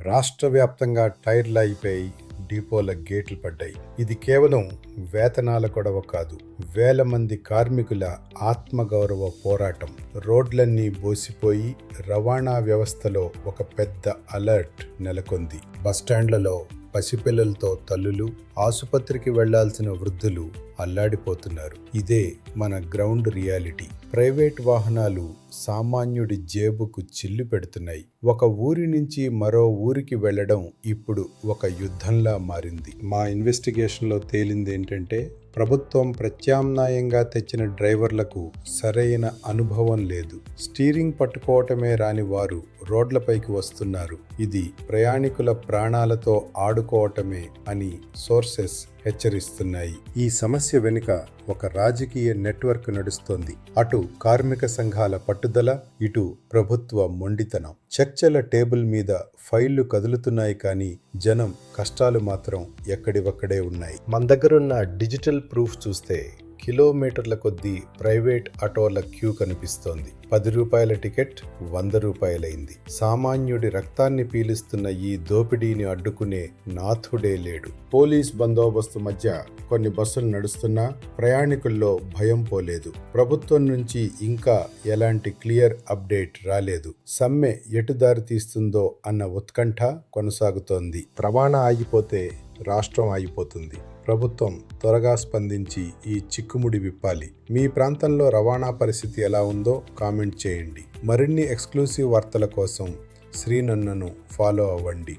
రాష్ట్ర వ్యాప్తంగా టైర్లు అయిపోయి డిపోల గేట్లు పడ్డాయి. ఇది కేవలం వేతనాల గొడవ కాదు, వేల మంది కార్మికుల ఆత్మగౌరవ పోరాటం. రోడ్లన్నీ బోసిపోయి రవాణా వ్యవస్థలో ఒక పెద్ద అలర్ట్ నెలకొంది. బస్టాండ్లలో పసిపిల్లలతో తల్లులు, ఆసుపత్రికి వెళ్లాల్సిన వృద్ధులు అల్లాడిపోతున్నారు. ఇదే మన గ్రౌండ్ రియాలిటీ. ప్రైవేట్ వాహనాలు సామాన్యుడి జేబుకు చిల్లు పెడుతున్నాయి. ఒక ఊరి నుంచి మరో ఊరికి వెళ్లడం ఇప్పుడు ఒక యుద్ధంలా మారింది. మా ఇన్వెస్టిగేషన్లో తేలింది ఏంటంటే, ప్రభుత్వం ప్రత్యామ్నాయంగా తెచ్చిన డ్రైవర్లకు సరైన అనుభవం లేదు. స్టీరింగ్ పట్టుకోవటమే రాని వారు రోడ్లపైకి వస్తున్నారు. ఇది ప్రయాణికుల ప్రాణాలతో ఆడుకోవటమే అని సోర్సెస్ హెచ్చరిస్తున్నాయి. ఈ సమస్య వెనుక ఒక రాజకీయ నెట్వర్క్ నడుస్తోంది. అటు కార్మిక సంఘాల పట్టుదల, ఇటు ప్రభుత్వ మొండితనం. చర్చల టేబుల్ మీద ఫైళ్లు కదులుతున్నాయి, కానీ జనం కష్టాలు మాత్రం ఎక్కడివక్కడే ఉన్నాయి. మన దగ్గరున్న డిజిటల్ ప్రూఫ్ చూస్తే కిలోమీటర్ల కొద్దీ ప్రైవేట్ ఆటోల క్యూ కనిపిస్తోంది. 10 రూపాయల టికెట్ 100 రూపాయలైంది. సామాన్యుడి రక్తాన్ని పీలుస్తున్న ఈ దోపిడీని అడ్డుకునే నాథుడే లేడు. పోలీస్ బందోబస్తు మధ్య కొన్ని బస్సులు నడుస్తున్నా ప్రయాణికుల్లో భయం పోలేదు. ప్రభుత్వం నుంచి ఇంకా ఎలాంటి క్లియర్ అప్డేట్ రాలేదు. సమ్మె ఎటు దారి తీస్తుందో అన్న ఉత్కంఠ కొనసాగుతోంది. రవాణా ఆగిపోతే రాష్ట్రం ఆగిపోతుంది. ప్రభుత్వం త్వరగా స్పందించి ఈ చిక్కుముడి విప్పాలి. మీ ప్రాంతంలో రవాణా పరిస్థితి ఎలా ఉందో కామెంట్ చేయండి. మరిన్ని ఎక్స్క్లూసివ్ వార్తల కోసం శ్రీనన్నను ఫాలో అవ్వండి.